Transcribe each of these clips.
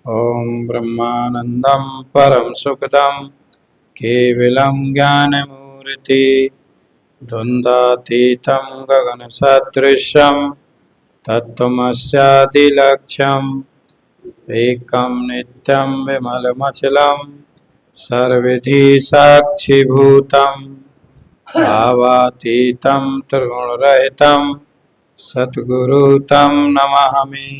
ओम ब्रह्मानंदं परम सुखदं केवलं ज्ञानमूर्ति द्वन्द्वातीतं गगनसदृशं तत्त्वमस्यादिलक्ष्यम् एकं नित्यं विमलमचलं सर्वविधि साक्षिभूतं भावातीतं त्रिगुणरहितं सद्गुरुं तं नमामि।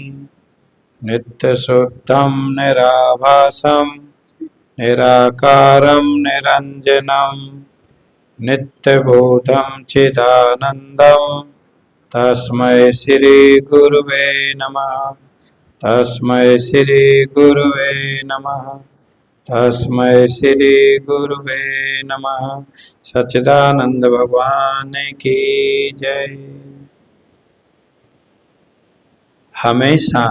नित्यशुद्धं निराभासं निराकारं निरञ्जनं नित्यबोधं चिदानन्दं तस्मै श्री गुरुवे नमः। तस्मै श्री गुरुवे नमः। तस्मै श्री गुरुवे नमः। सच्चिदानंद भगवान की जय। हमेशा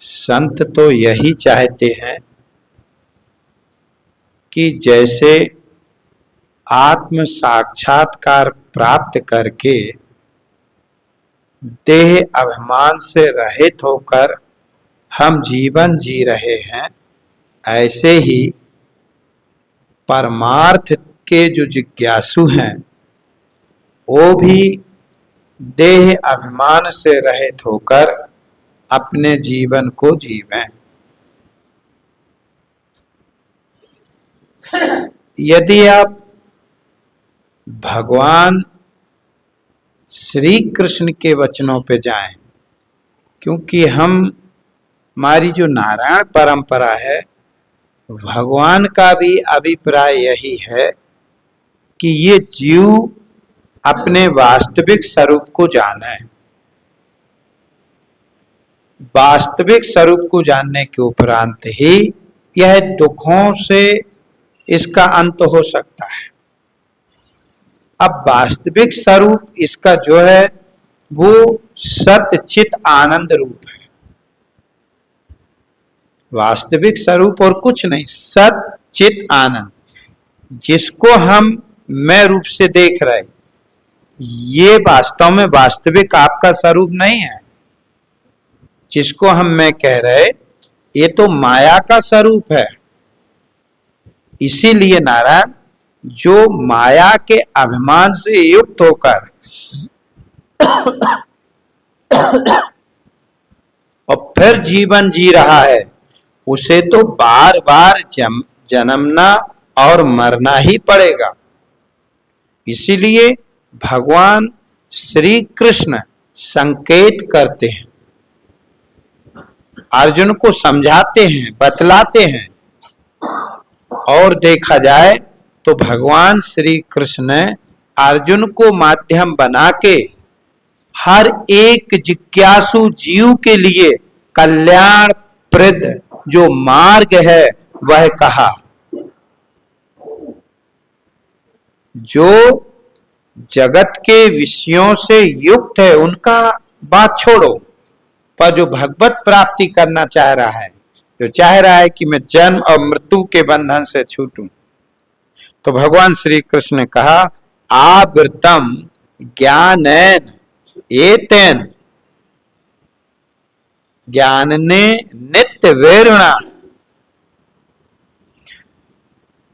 संत तो यही चाहते हैं कि जैसे आत्म साक्षात्कार प्राप्त करके देह अभिमान से रहित होकर हम जीवन जी रहे हैं, ऐसे ही परमार्थ के जो जिज्ञासु हैं वो भी देह अभिमान से रहित होकर अपने जीवन को जीवें। यदि आप भगवान श्री कृष्ण के वचनों पे जाएं, क्योंकि हमारी जो नारायण परंपरा है, भगवान का भी अभिप्राय यही है कि ये जीव अपने वास्तविक स्वरूप को जाने। वास्तविक स्वरूप को जानने के उपरांत ही यह दुखों से इसका अंत हो सकता है। अब वास्तविक स्वरूप इसका जो है वो सत चित आनंद रूप है। वास्तविक स्वरूप और कुछ नहीं, सत चित आनंद, जिसको हम मैं रूप से देख रहे, ये वास्तव में वास्तविक आपका स्वरूप नहीं है। जिसको हम मैं कह रहे, ये तो माया का स्वरूप है। इसीलिए नारायण जो माया के अभिमान से युक्त होकर और फिर जीवन जी रहा है, उसे तो बार बार जन्मना और मरना ही पड़ेगा। इसीलिए भगवान श्री कृष्ण संकेत करते हैं, अर्जुन को समझाते हैं, बतलाते हैं। और देखा जाए तो भगवान श्री कृष्ण ने अर्जुन को माध्यम बना के हर एक जिज्ञासु जीव के लिए कल्याणप्रद जो मार्ग है वह कहा। जो जगत के विषयों से युक्त है उनका बात छोड़ो, पर जो भगवत प्राप्ति करना चाह रहा है, जो चाह रहा है कि मैं जन्म और मृत्यु के बंधन से छूटूं, तो भगवान श्री कृष्ण ने कहा आवृतम ज्ञानेन एतेन ज्ञानने नित्य वेरुणा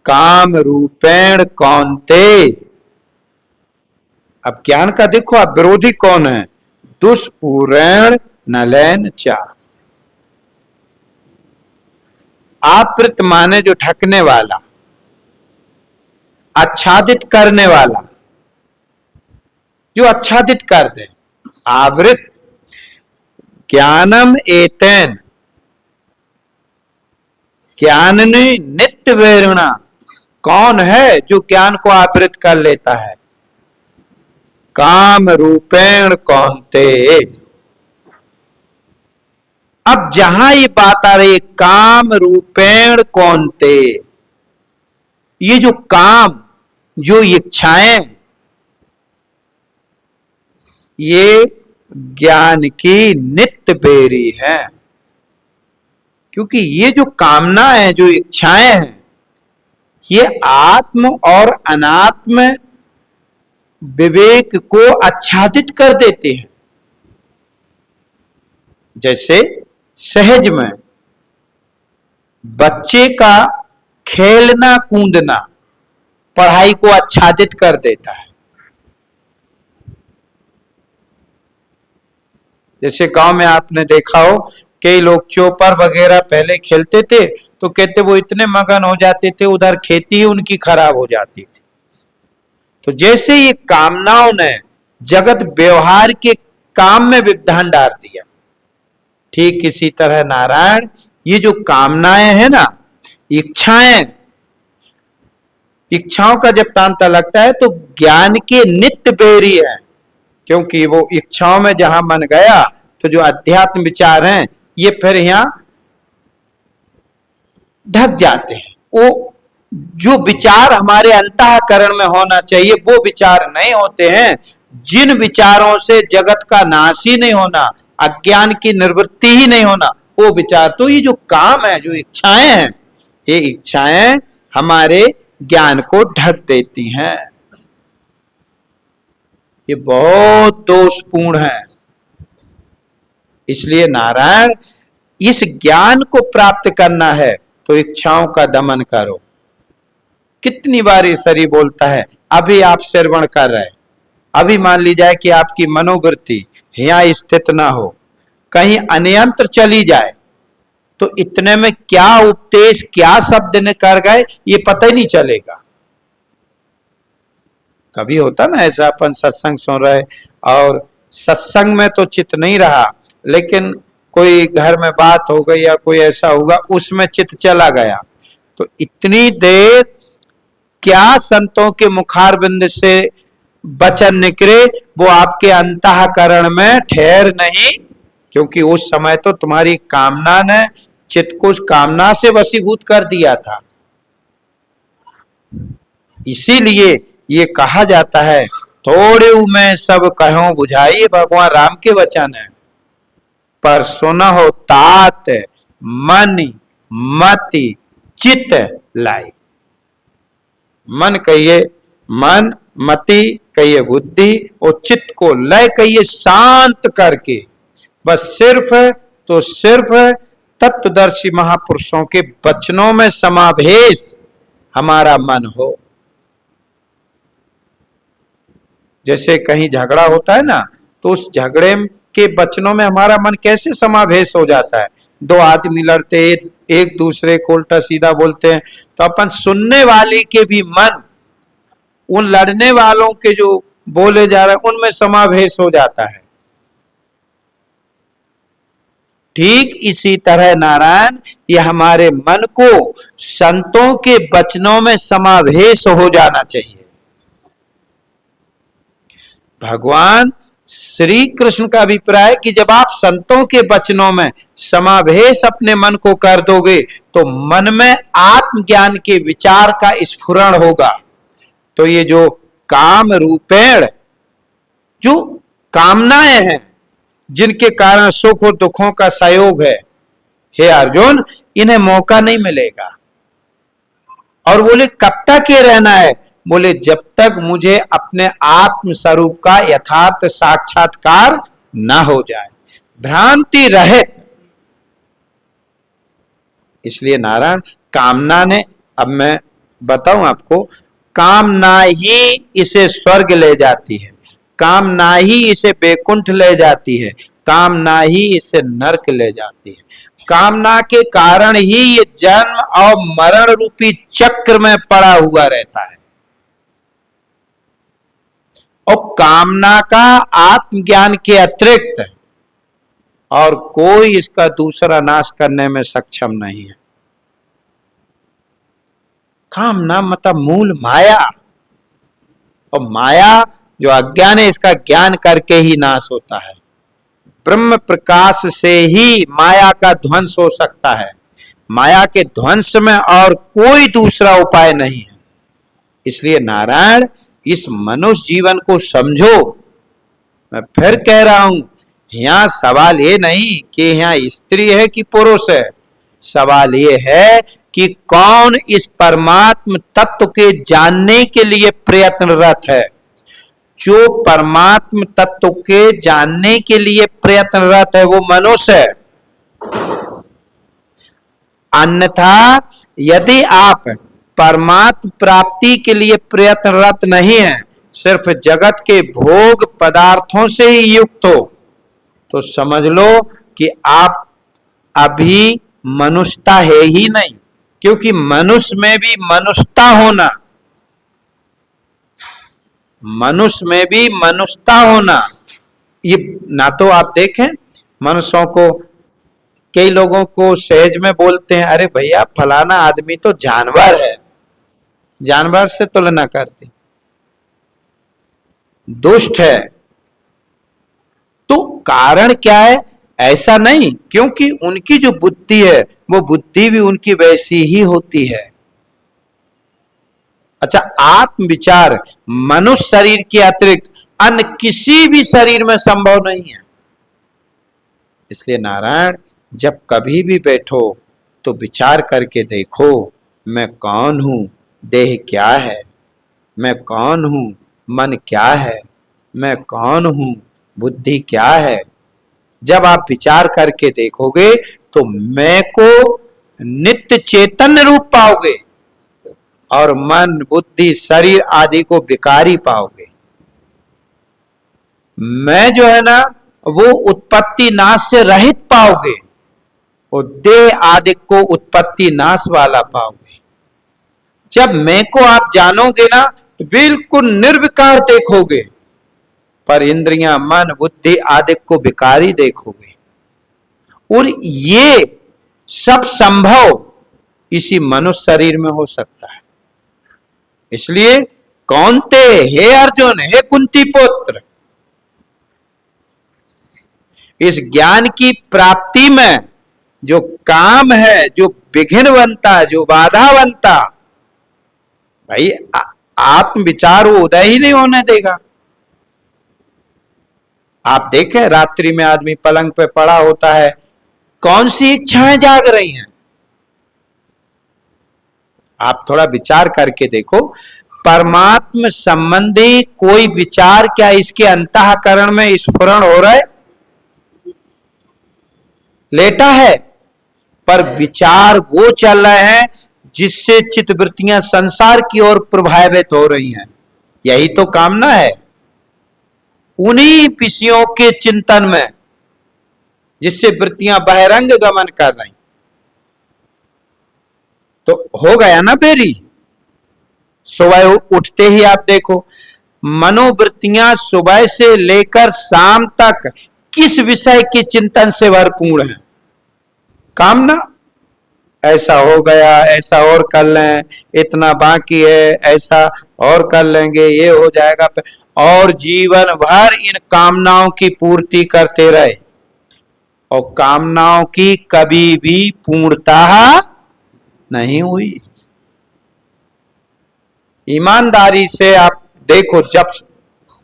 काम रूपेण कौन्ते। अब ज्ञान का देखो, अब विरोधी कौन है? दुष्पूरेण नलैन चा। आवृत माने जो ढकने वाला, आच्छादित करने वाला, जो आच्छादित कर दे। आवृत ज्ञानम एतेन, ज्ञान ने नित्य वेरुणा, कौन है जो ज्ञान को आवृत कर लेता है? काम रूपेण कौन्ते। अब जहां ये बात आ रही है काम रूपेण कौन्ते, ये जो काम, जो इच्छाएं, ये ज्ञान की नित्य बेरी है। क्योंकि ये जो कामना है, जो इच्छाएं हैं, ये आत्म और अनात्म विवेक को आच्छादित कर देते हैं। जैसे सहज में बच्चे का खेलना कूदना पढ़ाई को आच्छादित कर देता है। जैसे गांव में आपने देखा हो, कई लोग चौपर वगैरह पहले खेलते थे तो कहते वो इतने मगन हो जाते थे, उधर खेती ही उनकी खराब हो जाती थी। तो जैसे ये कामनाओं ने जगत व्यवहार के काम में विधान डाल दिया, ठीक इसी तरह नारायण ये जो कामनाएं हैं ना, इच्छाओं का जब तांता लगता है तो ज्ञान के नित्य बैरी है, क्योंकि वो इच्छाओं में जहां मन गया तो जो अध्यात्म विचार हैं ये फिर यहां ढक जाते हैं। वो जो विचार हमारे अंतःकरण में होना चाहिए वो विचार नहीं होते हैं। जिन विचारों से जगत का नाश ही नहीं होना, अज्ञान की निवृत्ति ही नहीं होना, वो विचार, तो ये जो काम है, जो इच्छाएं हैं, ये इच्छाएं हमारे ज्ञान को ढक देती हैं। ये बहुत दोषपूर्ण है। इसलिए नारायण इस ज्ञान को प्राप्त करना है तो इच्छाओं का दमन करो। कितनी बार ये शरीर बोलता है, अभी आप श्रवण कर रहे, अभी मान ली जाए कि आपकी मनोवृत्ति यहाँ स्थित ना हो, कहीं अन्यंत्र चली जाए तो इतने में क्या उपदेश, क्या शब्द ने कर गए ये पता ही नहीं चलेगा। कभी होता ना ऐसा, अपन सत्संग सुन रहे और सत्संग में तो चित्त नहीं रहा, लेकिन कोई घर में बात हो गई या कोई ऐसा होगा उसमें चित्त चला गया, तो इतनी देर क्या संतों के मुखारबिंद से वचन निकले वो आपके अंतःकरण में ठहर नहीं, क्योंकि उस समय तो तुम्हारी कामना ने चित्त को कामना से वशीभूत कर दिया था। इसीलिए ये कहा जाता है, थोड़े मैं सब कहूं बुझाई, भगवान राम के वचन है, पर सुनहो तात मन मति चित्त लाई। मन कहिए मन, मति कहिए बुद्धि, और चित्त को लय कहिए शांत करके, बस सिर्फ तो सिर्फ तत्वदर्शी महापुरुषों के वचनों में समावेश हमारा मन हो। जैसे कहीं झगड़ा होता है ना, तो उस झगड़े के वचनों में हमारा मन कैसे समावेश हो जाता है। दो आदमी लड़ते, एक दूसरे को उल्टा सीधा बोलते हैं, तो अपन सुनने वाले के भी मन उन लड़ने वालों के जो बोले जा रहे हैं उनमें समावेश हो जाता है। ठीक इसी तरह नारायण ये हमारे मन को संतों के वचनों में समावेश हो जाना चाहिए। भगवान श्री कृष्ण का अभिप्राय कि जब आप संतों के वचनों में समावेश अपने मन को कर दोगे तो मन में आत्मज्ञान के विचार का स्फुरण होगा। तो ये जो काम रूपेण जो कामनाएं हैं, जिनके कारण सुख और दुखों का सहयोग है, हे अर्जुन, इन्हें मौका नहीं मिलेगा। और बोले कब तक ये रहना है? बोले जब तक मुझे अपने आत्म स्वरूप का यथार्थ साक्षात्कार ना हो जाए, भ्रांति रहे। इसलिए नारायण कामना ने, अब मैं बताऊं आपको, कामना ही इसे स्वर्ग ले जाती है, कामना ही इसे बैकुंठ ले जाती है, कामना ही इसे नरक ले जाती है। कामना के कारण ही ये जन्म और मरण रूपी चक्र में पड़ा हुआ रहता है। और कामना का आत्मज्ञान के अतिरिक्त और कोई इसका दूसरा नाश करने में सक्षम नहीं है। कामना मतलब मूल माया, और माया जो अज्ञान है इसका ज्ञान करके ही नाश होता है। ब्रह्म प्रकाश से ही माया का ध्वंस हो सकता है। माया के ध्वंस में और कोई दूसरा उपाय नहीं है। इसलिए नारायण इस मनुष्य जीवन को समझो। मैं फिर कह रहा हूं, यहां सवाल ये नहीं कि यहाँ स्त्री है कि पुरुष है, सवाल ये है कि कौन इस परमात्म तत्व के जानने के लिए प्रयत्नरत है। जो परमात्म तत्व के जानने के लिए प्रयत्नरत है वो मनुष्य है। अन्यथा यदि आप परमात्म प्राप्ति के लिए प्रयत्नरत नहीं है, सिर्फ जगत के भोग पदार्थों से ही युक्त हो, तो समझ लो कि आप अभी मनुष्यता है ही नहीं। क्योंकि मनुष्य में भी मनुष्यता होना, मनुष्य में भी मनुष्यता होना, ये ना तो आप देखें मनुष्यों को, कई लोगों को सहज में बोलते हैं, अरे भैया फलाना आदमी तो जानवर है, जानवर से तुलना करते, दुष्ट है। तो कारण क्या है? ऐसा नहीं, क्योंकि उनकी जो बुद्धि है वो बुद्धि भी उनकी वैसी ही होती है। अच्छा, आत्म विचार मनुष्य शरीर के अतिरिक्त अन्य किसी भी शरीर में संभव नहीं है। इसलिए नारायण, जब कभी भी बैठो तो विचार करके देखो, मैं कौन हूं, देह क्या है, मैं कौन हूं, मन क्या है, मैं कौन हूं, बुद्धि क्या है। जब आप विचार करके देखोगे तो मैं को नित्य चैतन्य रूप पाओगे और मन बुद्धि शरीर आदि को विकारी पाओगे। मैं जो है ना वो उत्पत्ति नाश से रहित पाओगे और देह आदि को उत्पत्ति नाश वाला पाओगे। जब मैं को आप जानोगे ना तो बिल्कुल निर्विकार देखोगे, पर इंद्रियां मन बुद्धि आदि को विकारी देखोगे। और ये सब संभव इसी मनुष्य शरीर में हो सकता है। इसलिए कौनते, हे अर्जुन, हे कुंती पुत्र, इस ज्ञान की प्राप्ति में जो काम है, जो विघ्न बनता, जो बाधा बनता, भाई आत्म विचार वो उदय ही नहीं होने देगा। आप देखें रात्रि में आदमी पलंग पे पड़ा होता है, कौन सी इच्छाएं जाग रही हैं? आप थोड़ा विचार करके देखो, परमात्म संबंधी कोई विचार क्या इसके अंतःकरण में स्फुरण हो रहा है? लेटा है, पर विचार वो चल रहे हैं जिससे चित्तवृत्तियां संसार की ओर प्रभावित हो रही हैं। यही तो कामना है, उन्हीं विषयों के चिंतन में जिससे वृत्तियां बहिरंग गमन कर रही। तो हो गया ना बेरी। सुबह उठते ही आप देखो मनोवृत्तियां सुबह से लेकर शाम तक किस विषय के चिंतन से भरपूर है? कामना, ऐसा हो गया, ऐसा और कर लें, इतना बाकी है, ऐसा और कर लेंगे, ये हो जाएगा, और जीवन भर इन कामनाओं की पूर्ति करते रहे और कामनाओं की कभी भी पूर्णता नहीं हुई। ईमानदारी से आप देखो,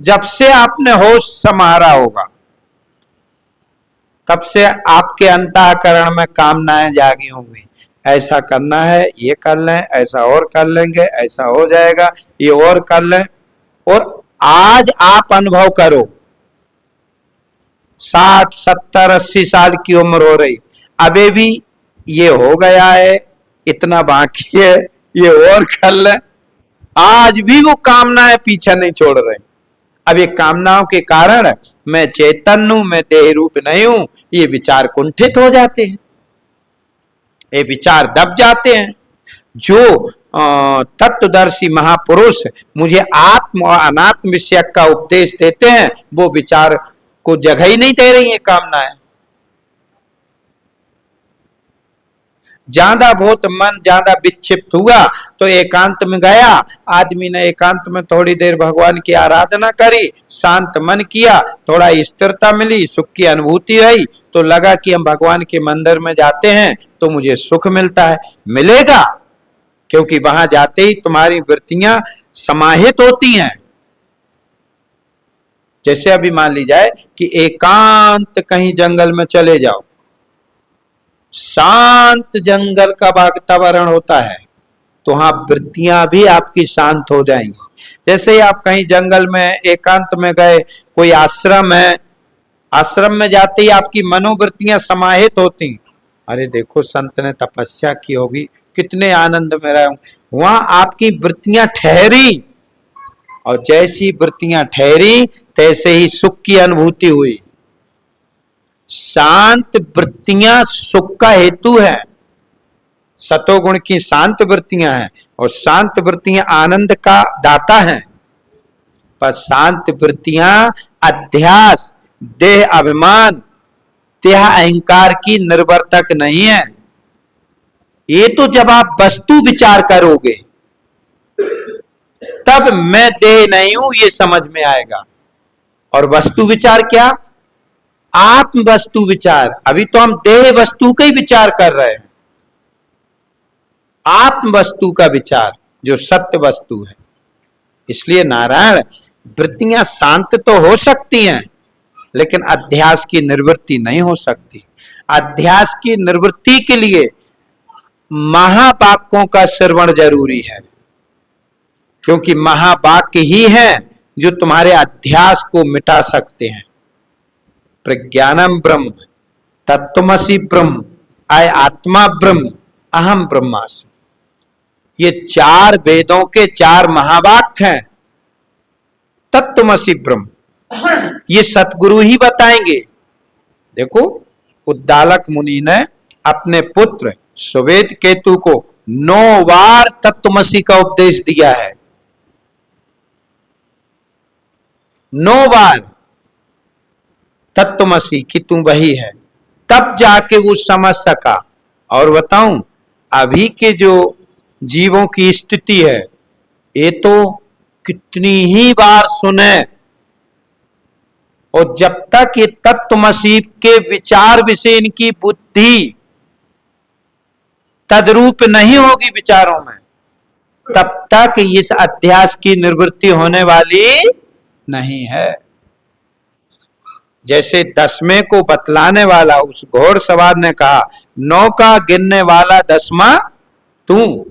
जब से आपने होश संभाला होगा तब से आपके अंतःकरण में कामनाएं जागी होंगी। ऐसा करना है, ये कर लें, ऐसा और कर लेंगे, ऐसा हो जाएगा, ये और कर लें। और आज आप अनुभव करो, 60, 70, 80 साल की उम्र हो रही, अबे भी ये हो गया है, इतना बाकी है, ये और कर लें। आज भी वो कामनाएं पीछे नहीं छोड़ रहे। अब ये कामनाओं के कारण मैं चैतन्य हूं, मैं देह रूप नहीं हूं, ये विचार कुंठित हो जाते हैं, ये विचार दब जाते हैं। जो तत्वदर्शी महापुरुष मुझे आत्म और अनात्म विषय का उपदेश देते हैं, वो विचार को जगह ही नहीं दे रही है कामनाएं। ज्यादा बहुत मन ज्यादा विक्षिप्त हुआ तो एकांत में गया, आदमी ने एकांत में थोड़ी देर भगवान की आराधना करी, शांत मन किया, थोड़ा स्थिरता मिली, सुख की अनुभूति रही, तो लगा कि हम भगवान के मंदिर में जाते हैं तो मुझे सुख मिलता है। मिलेगा, क्योंकि वहां जाते ही तुम्हारी वृत्तियां समाहित होती हैं। जैसे अभी मान ली जाए कि एकांत कहीं जंगल में चले जाओ, शांत जंगल का वातावरण होता है, तो वहां वृत्तियां भी आपकी शांत हो जाएंगी। जैसे ही आप कहीं जंगल में एकांत में गए, कोई आश्रम है, आश्रम में जाते ही आपकी मनोवृत्तियां समाहित होती, अरे देखो संत ने तपस्या की होगी, कितने आनंद में रहे, वहां आपकी वृत्तियां ठहरी, और जैसी वृत्तियां ठहरी तैसे ही सुख की अनुभूति हुई। शांत वृत्तियां सुख का हेतु है, सतोगुण की शांत वृत्तियां हैं, और शांत वृत्तियां आनंद का दाता हैं। पर शांत वृत्तियां अध्यास, देह अभिमान, देह अहंकार की निर्वर्तक नहीं है। ये तो जब आप वस्तु विचार करोगे तब मैं देह नहीं हूं ये समझ में आएगा। और वस्तु विचार क्या? आत्म वस्तु विचार। अभी तो हम देह वस्तु का ही विचार कर रहे हैं, आत्म वस्तु का विचार जो सत्य वस्तु है। इसलिए नारायण, वृत्तियां शांत तो हो सकती हैं लेकिन अध्यास की निवृत्ति नहीं हो सकती। अध्यास की निवृत्ति के लिए महावाक्यों का श्रवण जरूरी है, क्योंकि महावाक्य ही है जो तुम्हारे अध्यास को मिटा सकते हैं। प्रज्ञानम ब्रह्म, तत्त्वमसि ब्रह्म, आय आत्मा ब्रह्म, अहम ब्रह्मास्मि। ये चार वेदों के चार महावाक्य हैं। तत्त्वमसि ब्रह्म ये सतगुरु ही बताएंगे। देखो, उद्दालक मुनि ने अपने पुत्र सुवेद केतु को 9 बार तत्त्वमसि का उपदेश दिया है। 9 बार तत्त्वमसि कि तू वही है, तब जाके वो समझ सका। और बताऊं, अभी के जो जीवों की स्थिति है, ये तो कितनी ही बार सुने, और जब तक ये तत्त्वमसि के विचार विषय इनकी बुद्धि तद्रूप नहीं होगी विचारों में, तब तक इस अध्यास की निवृत्ति होने वाली नहीं है। जैसे 10वें को बतलाने वाला उस घोड़सवार ने कहा, 9 का गिनने वाला 10वां तू।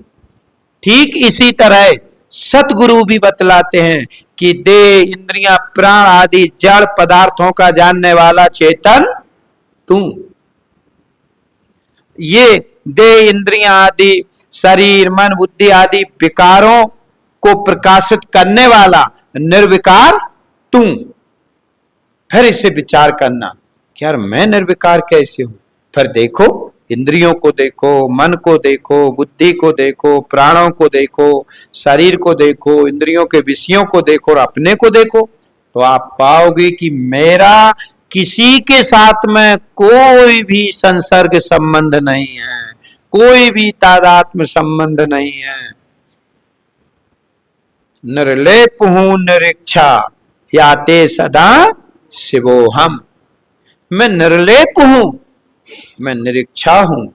ठीक इसी तरह सतगुरु भी बतलाते हैं कि देह, इंद्रियां, प्राण आदि जड़ पदार्थों का जानने वाला चेतन तू। ये देह, इंद्रियां आदि, शरीर, मन, बुद्धि आदि विकारों को प्रकाशित करने वाला निर्विकार तू। फिर इसे विचार करना कि यार मैं निर्विकार कैसे हूं। फिर देखो, इंद्रियों को देखो, मन को देखो, बुद्धि को देखो, प्राणों को देखो, शरीर को देखो, इंद्रियों के विषयों को देखो और अपने को देखो, तो आप पाओगे कि मेरा किसी के साथ में कोई भी संसर्ग संबंध नहीं है, कोई भी तादात्म्य संबंध नहीं है। निर्लेप हूं निरीक्षा, याते सदा शिवोहम। मैं निर्लेप हूं, मैं निरीक्षा हूं।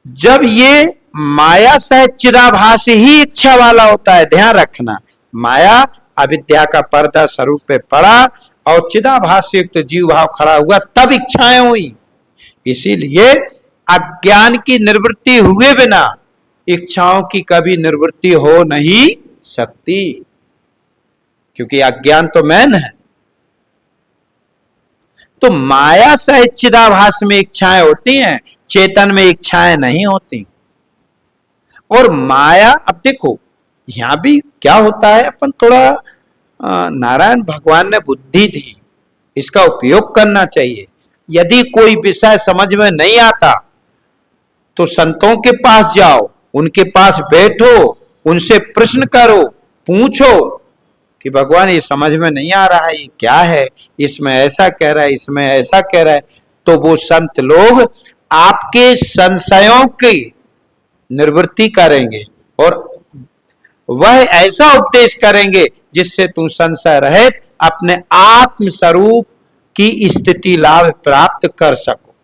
जब ये माया सहित चिदाभास ही इच्छा वाला होता है, ध्यान रखना, माया अविद्या का पर्दा स्वरूप पे पड़ा और चिदाभास युक्त जीव भाव खड़ा हुआ, तब इच्छाएं हुई। इसीलिए अज्ञान की निवृत्ति हुए बिना इच्छाओं की कभी निवृत्ति हो नहीं सकती, क्योंकि अज्ञान तो मैन है। तो माया सहित चिदाभास में इच्छाएं होती हैं, चेतन में इच्छाएं नहीं होती। और माया, अब देखो यहां भी क्या होता है, अपन थोड़ा नारायण भगवान ने बुद्धि दी, इसका उपयोग करना चाहिए। यदि कोई विषय समझ में नहीं आता तो संतों के पास जाओ, उनके पास बैठो, उनसे प्रश्न करो, पूछो कि भगवान ये समझ में नहीं आ रहा है, ये क्या है, इसमें ऐसा कह रहा है, इसमें ऐसा कह रहा है। तो वो संत लोग आपके संशयों की निवृत्ति करेंगे और वह ऐसा उपदेश करेंगे जिससे तुम संशय रहित अपने आत्म स्वरूप की स्थिति लाभ प्राप्त कर सको।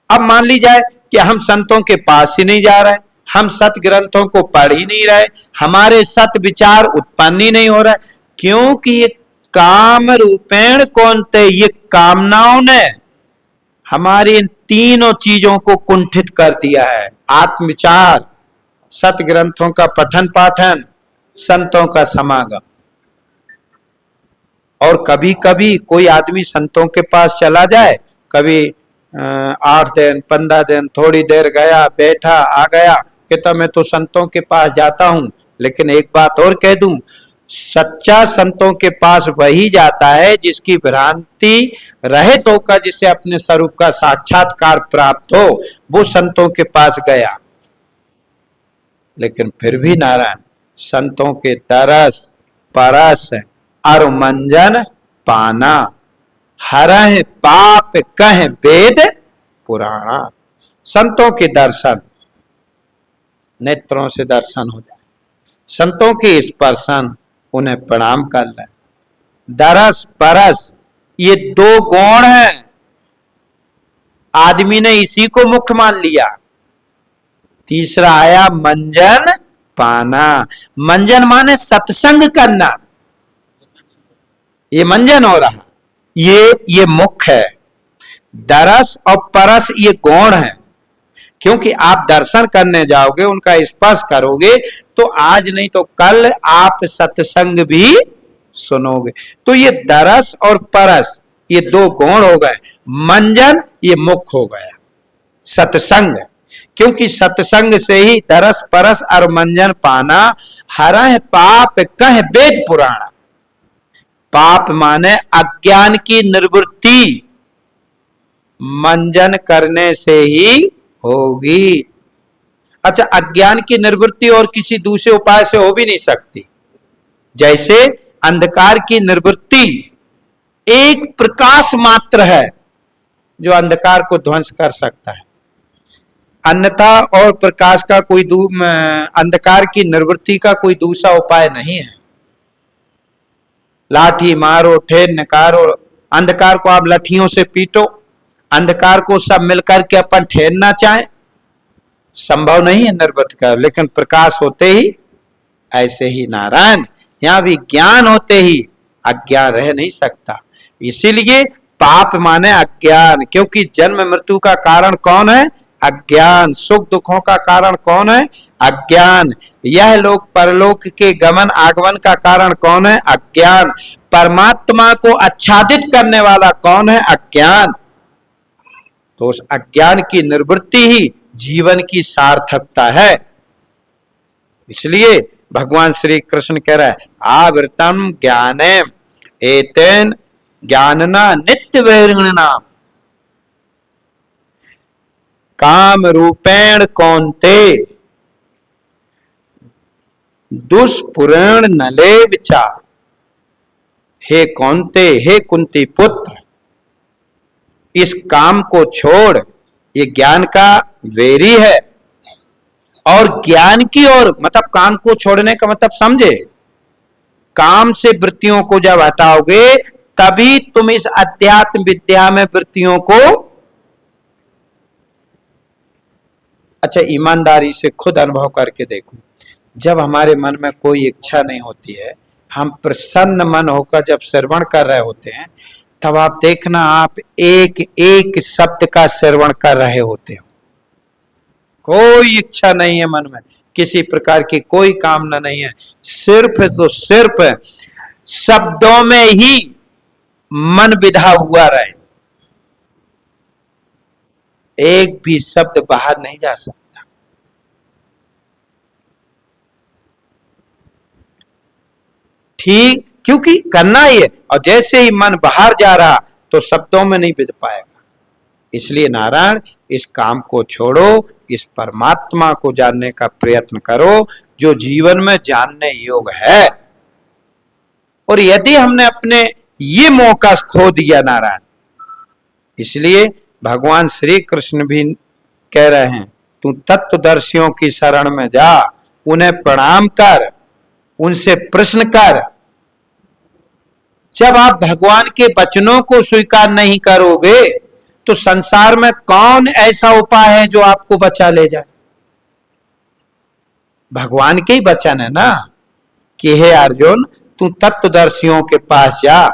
अब मान ली जाए कि हम संतों के पास ही नहीं जा रहे, हम सत ग्रंथों को पढ़ ही नहीं रहे, हमारे सत विचार उत्पन्न ही नहीं हो रहा, क्योंकि ये काम रूपेण कौनते, ये कामनाओं ने हमारी इन तीनों चीजों को कुंठित कर दिया है। आत्मविचार, सत ग्रंथों का पठन पाठन, संतों का समागम। और कभी कभी कोई आदमी संतों के पास चला जाए, कभी 8 दिन 15 दिन थोड़ी देर गया बैठा आ गया, कहता मैं तो संतों के पास जाता हूं। लेकिन एक बात और कह दूं, सच्चा संतों के पास वही जाता है जिसकी भ्रांति रहित होकर जिसे अपने स्वरूप का साक्षात्कार प्राप्त हो, वो संतों के पास गया। लेकिन फिर भी नारायण संतों के तरस परस और मंजन पाना, हरह पाप कह वेद पुराणा। संतों के दर्शन, नेत्रों से दर्शन हो जाए, संतों के स्पर्शन, उन्हें प्रणाम कर ले। दरस परस ये 2 गुण हैं, आदमी ने इसी को मुख्य मान लिया। तीसरा आया मंजन पाना। मंजन माने सत्संग करना, ये मंजन हो रहा, ये मुख्य है। दरस और परस ये गौण है, क्योंकि आप दर्शन करने जाओगे, उनका स्पर्श करोगे, तो आज नहीं तो कल आप सत्संग भी सुनोगे। तो ये दरस और परस ये 2 गुण हो गए। मंजन ये मुख्य हो गया, सत्संग, क्योंकि सत्संग से ही दरस परस और मंजन पाना, हरह पाप कह वेद पुराण। पाप माने अज्ञान की निवृत्ति मंजन करने से ही होगी। अच्छा, अज्ञान की निवृत्ति और किसी दूसरे उपाय से हो भी नहीं सकती। जैसे अंधकार की निवृत्ति एक प्रकाश मात्र है जो अंधकार को ध्वंस कर सकता है, अन्यथा और प्रकाश का कोई अंधकार की निवृत्ति का कोई दूसरा उपाय नहीं है। लाठी मारो, ठेर निकारो, अंधकार को आप लाठियों से पीटो, अंधकार को सब मिलकर के अपन ठेरना चाहे, संभव नहीं है निर्वृत्त कर। लेकिन प्रकाश होते ही, ऐसे ही नारायण यहां भी ज्ञान होते ही अज्ञान रह नहीं सकता। इसीलिए पाप माने अज्ञान, क्योंकि जन्म मृत्यु का कारण कौन है? अज्ञान। सुख दुखों का कारण कौन है? अज्ञान। यह लोक परलोक के गमन आगमन का कारण कौन है? अज्ञान। परमात्मा को आच्छादित करने वाला कौन है? अज्ञान। तो उस अज्ञान की निवृत्ति ही जीवन की सार्थकता है। इसलिए भगवान श्री कृष्ण कह रहा है, आवृतम ज्ञाने एतेन ज्ञानना नित्य वैरिणाम काम रूपेण कौन्ते दुष्पुरेण नले विचा। हे कौन्ते, हे कुंती पुत्र, इस काम को छोड़, ये ज्ञान का वेरी है। और ज्ञान की ओर मतलब काम को छोड़ने का मतलब समझे, काम से वृत्तियों को जब हटाओगे तभी तुम इस अध्यात्म विद्या में वृत्तियों को। अच्छा, ईमानदारी से खुद अनुभव करके देखो, जब हमारे मन में कोई इच्छा नहीं होती है, हम प्रसन्न मन होकर जब श्रवण कर रहे होते हैं, तब आप देखना आप एक एक शब्द का श्रवण कर रहे होते हो। कोई इच्छा नहीं है मन में, किसी प्रकार की कोई कामना नहीं है, सिर्फ तो सिर्फ शब्दों में ही मन विधा हुआ रहे, एक भी शब्द बाहर नहीं जा सकता। ठीक, क्योंकि करना ही है। और जैसे ही मन बाहर जा रहा तो शब्दों में नहीं विध पाएगा। इसलिए नारायण, इस काम को छोड़ो, इस परमात्मा को जानने का प्रयत्न करो जो जीवन में जानने योग्य है। और यदि हमने अपने ये मौका खो दिया नारायण, इसलिए भगवान श्री कृष्ण भी कह रहे हैं, तू तत्वदर्शियों की शरण में जा, उन्हें प्रणाम कर, उनसे प्रश्न कर। जब आप भगवान के वचनों को स्वीकार नहीं करोगे तो संसार में कौन ऐसा उपाय है जो आपको बचा ले जाए? भगवान के ही वचन है ना कि हे अर्जुन, तू तत्वदर्शियों के पास जा,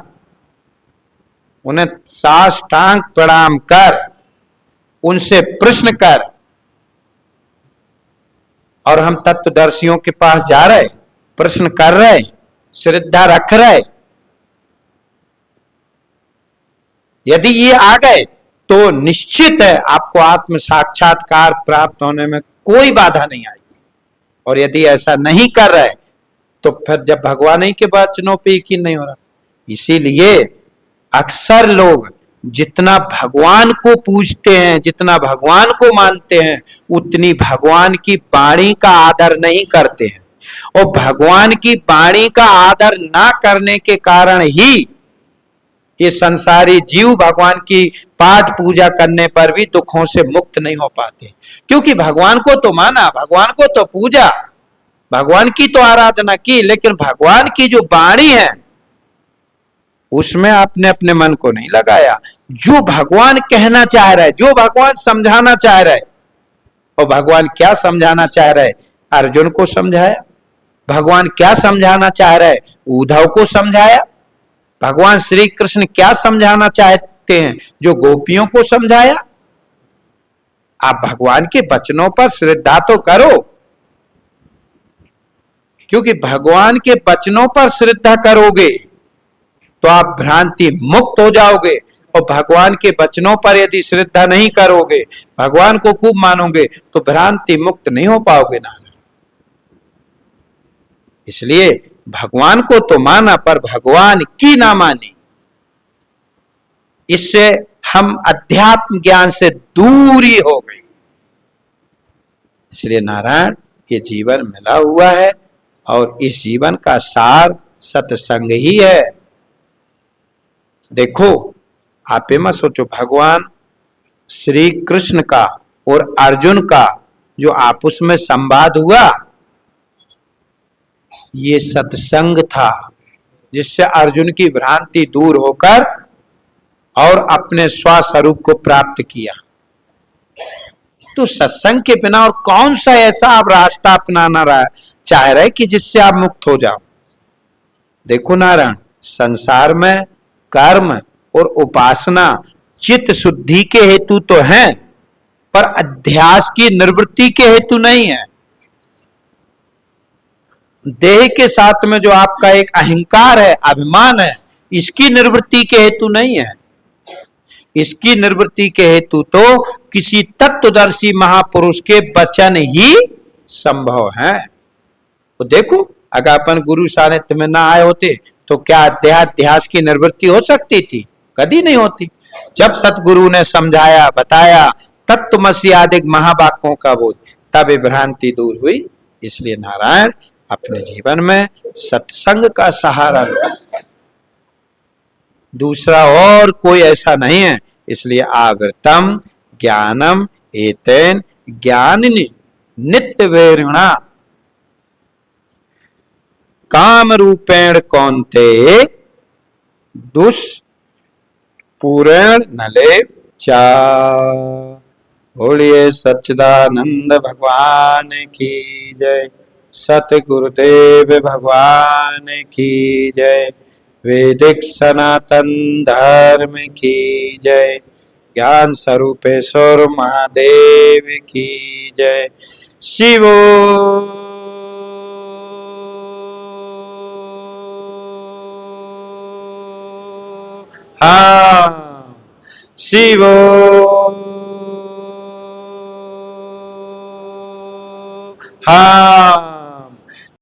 उन्हें साष्टांग प्रणाम कर, उनसे प्रश्न कर। और हम तत्वदर्शियों के पास जा रहे, प्रश्न कर रहे, श्रद्धा रख रहे, यदि ये आ गए तो निश्चित है आपको आत्म साक्षात्कार प्राप्त होने में कोई बाधा नहीं आएगी। और यदि ऐसा नहीं कर रहे तो फिर जब भगवान ही के वचनों पे यकीन नहीं हो रहा। इसीलिए अक्सर लोग जितना भगवान को पूजते हैं, जितना भगवान को मानते हैं, उतनी भगवान की वाणी का आदर नहीं करते हैं। और भगवान की वाणी का आदर ना करने के कारण ही ये संसारी जीव भगवान की पाठ पूजा करने पर भी दुखों से मुक्त नहीं हो पाते। क्योंकि भगवान को तो माना, भगवान को तो पूजा, भगवान की तो आराधना की, लेकिन भगवान की जो वाणी है उसमें आपने अपने मन को नहीं लगाया। जो भगवान कहना चाह रहा है, जो भगवान समझाना चाह रहा है, और भगवान क्या समझाना चाह रहा है, अर्जुन को समझाया। भगवान क्या समझाना चाह रहा है, उद्धव को समझाया। भगवान श्री कृष्ण क्या समझाना चाहते हैं, जो गोपियों को समझाया। आप भगवान के वचनों पर श्रद्धा तो करो, क्योंकि भगवान के वचनों पर श्रद्धा करोगे तो आप भ्रांति मुक्त हो जाओगे। और भगवान के वचनों पर यदि श्रद्धा नहीं करोगे, भगवान को खूब मानोगे, तो भ्रांति मुक्त नहीं हो पाओगे ना। इसलिए भगवान को तो माना पर भगवान की ना मानी, इससे हम अध्यात्म ज्ञान से दूरी हो गई। इसलिए नारायण ये जीवन मिला हुआ है और इस जीवन का सार सत्संग ही है। देखो आप ये मत सोचो, भगवान श्री कृष्ण का और अर्जुन का जो आपस में संवाद हुआ ये सत्संग था, जिससे अर्जुन की भ्रांति दूर होकर और अपने स्वस्वरूप को प्राप्त किया। तो सत्संग के बिना और कौन सा ऐसा आप रास्ता अपनाना चाह रहे कि जिससे आप मुक्त हो जाओ। देखो नारायण, संसार में कर्म और उपासना चित्त शुद्धि के हेतु तो हैं, पर अध्यास की निवृत्ति के हेतु नहीं है। देह के साथ में जो आपका एक अहंकार है, अभिमान है, इसकी निवृत्ति के हेतु नहीं है। इसकी निवृत्ति के हेतु तो किसी तत्वदर्शी महापुरुष के वचन ही संभव है। तो देखो अगर अपन गुरु सानिध्य में ना आए होते तो क्या अध्यास की निवृत्ति हो सकती थी? कभी नहीं होती। जब सतगुरु ने समझाया, बताया तत्वमसि आदि महावाक्यों का बोध, तब भ्रांति दूर हुई। इसलिए नारायण अपने जीवन में सत्संग का सहारा लो, दूसरा और कोई ऐसा नहीं है। इसलिए आवृतम ज्ञानम एतेन ज्ञानिनी नित्य वैरिणा काम रूपेण कौन्ते दुष्पूरेण नले चा। बोलिए सच्चिदानंद भगवान की जय, सतगुरुदेव भगवान की जय, वैदिक सनातन धर्म की जय, ज्ञान स्वरूपेश्वर महादेव की जय। शिवो हाँ, शिवो हाँ।